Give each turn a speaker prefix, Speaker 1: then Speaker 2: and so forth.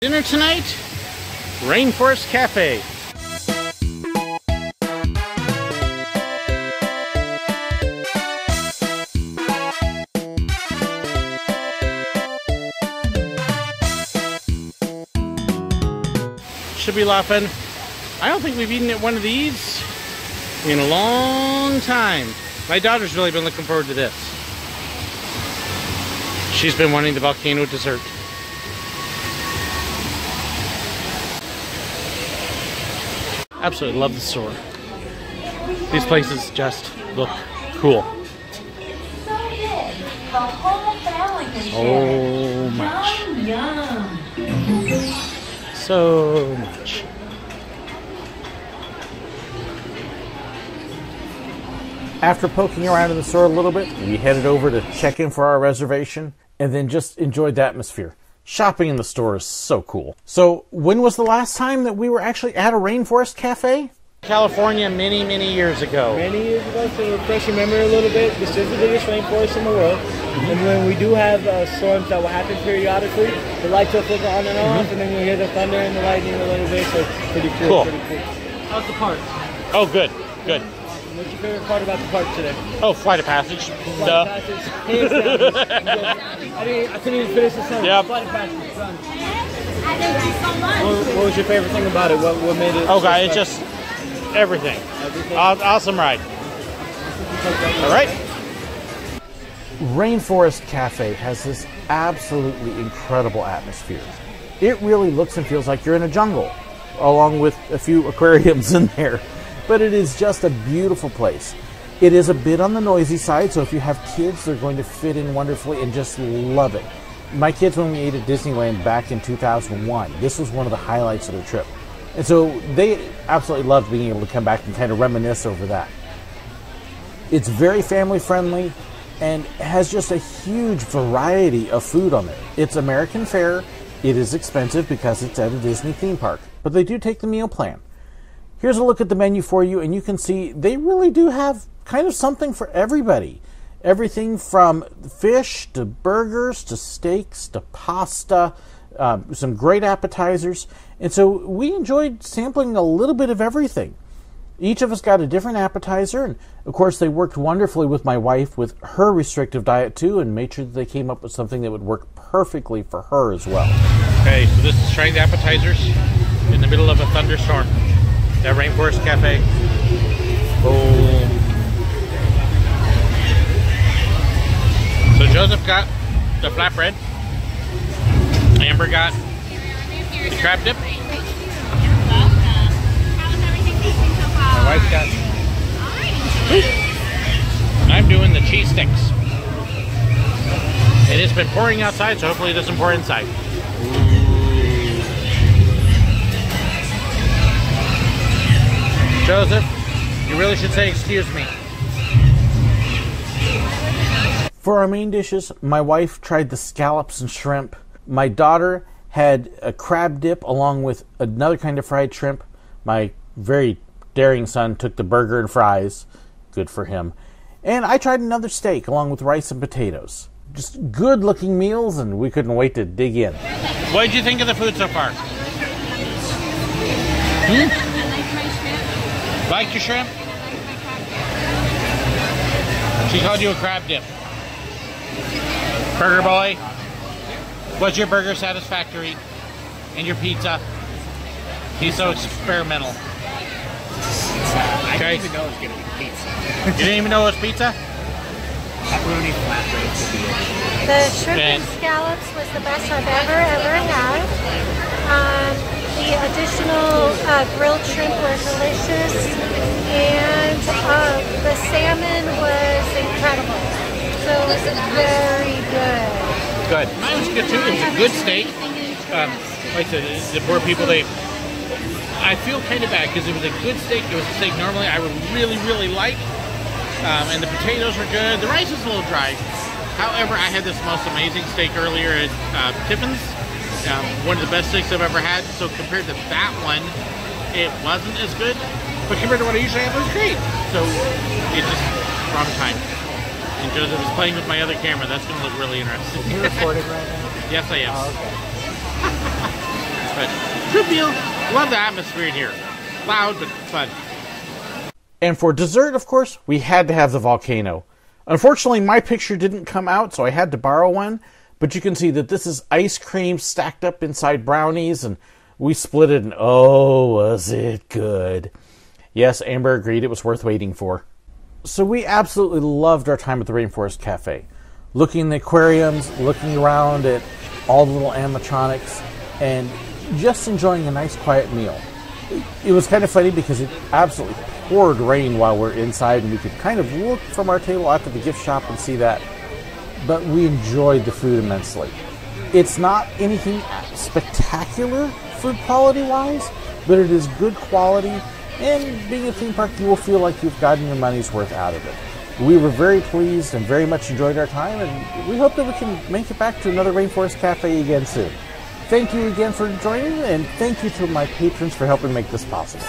Speaker 1: Dinner tonight, Rainforest Cafe. Should be a lot of fun. I don't think we've eaten at one of these in a long time. My daughter's really been looking forward to this. She's been wanting the volcano dessert. Absolutely love the store. These places just look cool. So much. So much.
Speaker 2: After poking around in the store a little bit, we headed over to check in for our reservation and then just enjoyed the atmosphere. Shopping in the store is so cool. So, when was the last time that we were actually at a Rainforest Cafe?
Speaker 1: California many years ago.
Speaker 3: Many years ago, to refresh your memory a little bit, this is the biggest rainforest in the world. And when we do have storms that will happen periodically, the lights will flicker on and off, and then you'll hear the thunder and the lightning a little bit, so it's pretty cool. Pretty cool. How's the park?
Speaker 1: Oh, good, good.
Speaker 3: What's your favorite part about the park today?
Speaker 1: Oh, Flight of Passage.
Speaker 3: Flight of Passage. Hands down. I couldn't even finish the sentence.
Speaker 1: Yep.
Speaker 3: Flight of Passage. Done. What was your favorite thing about it? What made it?
Speaker 1: Oh, God, it's just everything. Awesome ride. All right.
Speaker 2: Rainforest Cafe has this absolutely incredible atmosphere. It really looks and feels like you're in a jungle, along with a few aquariums in there. But it is just a beautiful place. It is a bit on the noisy side, so if you have kids, they're going to fit in wonderfully and just love it. My kids, when we ate at Disneyland back in 2001, this was one of the highlights of their trip. And so they absolutely loved being able to come back and kind of reminisce over that. It's very family friendly and has just a huge variety of food on there. It's American fare. It is expensive because it's at a Disney theme park, but they do take the meal plan. Here's a look at the menu for you, and you can see they really do have kind of something for everybody. Everything from fish to burgers to steaks to pasta, some great appetizers. And so we enjoyed sampling a little bit of everything. Each of us got a different appetizer, and of course they worked wonderfully with my wife with her restrictive diet too, and made sure that they came up with something that would work perfectly for her as well.
Speaker 1: Okay, so this is trying the appetizers in the middle of a thunderstorm. That Rainforest Cafe. Boom. So Joseph got the flatbread. Amber got the crab dip. My wife got. I'm doing the cheese sticks. It has been pouring outside, so hopefully it doesn't pour inside. Joseph, you really should say excuse me.
Speaker 2: For our main dishes, my wife tried the scallops and shrimp. My daughter had a crab dip along with another kind of fried shrimp. My very daring son took the burger and fries. Good for him. And I tried another steak along with rice and potatoes. Just good looking meals, and we couldn't wait to dig in.
Speaker 1: What did you think of the food so far? Like your shrimp? She called you a crab dip. Burger boy, was your burger satisfactory? And your pizza? He's so experimental.
Speaker 3: I didn't even know it was going to be pizza.
Speaker 1: You didn't even know it was pizza?
Speaker 3: Pepperoni flatbreads would be it.
Speaker 4: The shrimp and scallops was the best I've ever had. The additional grilled shrimp were delicious, and the salmon was incredible. So it was very good.
Speaker 1: Good. Mine was good too. It was a good steak. Like I said, the poor people, I feel kind of bad because it was a good steak. It was a steak normally I would really like. And the potatoes were good. The rice was a little dry. However, I had this most amazing steak earlier at Tiffin's. One of the best steaks I've ever had. So compared to that one, it wasn't as good. But compared to what I usually have, it was great. So it just wrong time. And Joseph is playing with my other camera. That's going to look really interesting.
Speaker 3: Are you recording right now?
Speaker 1: Yes, I am.
Speaker 3: Oh, okay.
Speaker 1: But good meal. Love the atmosphere in here. Loud, but fun.
Speaker 2: And for dessert, of course, we had to have the volcano. Unfortunately, my picture didn't come out, so I had to borrow one. But you can see that this is ice cream stacked up inside brownies, and we split it, and oh, was it good. Yes, Amber agreed it was worth waiting for. So we absolutely loved our time at the Rainforest Cafe. Looking in the aquariums, looking around at all the little animatronics, and just enjoying a nice quiet meal. It was kind of funny because it absolutely poured rain while we're inside, and we could kind of look from our table out to the gift shop and see that. But we enjoyed the food immensely. It's not anything spectacular food quality-wise, but it is good quality, and being a theme park, you will feel like you've gotten your money's worth out of it. We were very pleased and very much enjoyed our time, and we hope that we can make it back to another Rainforest Cafe again soon. Thank you again for joining, and thank you to my patrons for helping make this possible.